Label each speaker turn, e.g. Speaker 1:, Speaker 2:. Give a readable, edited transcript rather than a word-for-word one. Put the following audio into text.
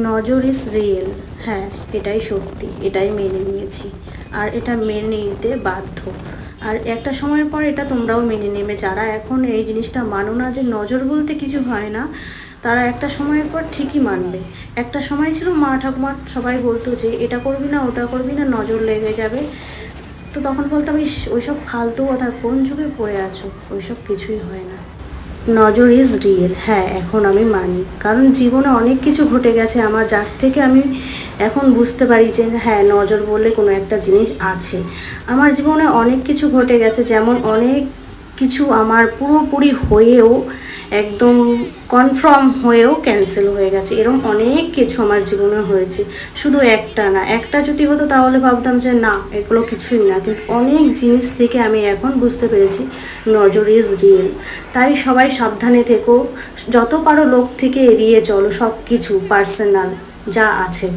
Speaker 1: নজর is real. হ্যাঁ, এটাই সত্যি, এটাই মেনে নিয়েছি, আর এটা মেনে নিতে বাধ্য। আর একটা সময়ের পর এটা তোমরাও মেনে নেবে। যারা এখন এই জিনিসটা মানো না যে নজর বলতে কিছু হয় না, তারা একটা সময়ের পর ঠিকই মানবে। একটা সময় ছিল মা ঠাকুমা সবাই বলতো যে এটা করবি না, ওটা করবি না, নজর লেগে যাবে। তো তখন বলতাম, ইস ওইসব ফালতু কথা, কোন যুগে পড়ে আছো, ওইসব কিছুই হয় না। নজর ইজ রিয়েল। হ্যাঁ, এখন আমি মানি, কারণ জীবনে অনেক কিছু ঘটে গেছে আমার, যার থেকে আমি এখন বুঝতে পারি যে হ্যাঁ, নজর বললে কোনো একটা জিনিস আছে। আমার জীবনে অনেক কিছু ঘটে গেছে, যেমন অনেক কিছু আমার পুরোপুরি হয়েও, একদম কনফার্ম হয়েও ক্যান্সেল হয়ে গেছে। এরকম অনেক কিছু আমার জীবনে হয়েছে, শুধু একটা না। একটা যদি হতো তাহলে ভাবতাম যে না, এগুলো কিছুই না, কিন্তু অনেক জিনিস থেকে আমি এখন বুঝতে পেরেছি নজর ইজ রিয়েল। তাই সবাই সাবধানে থেকো, যত পারো লোক থেকে এড়িয়ে চলো সব কিছু পার্সোনাল যা আছে।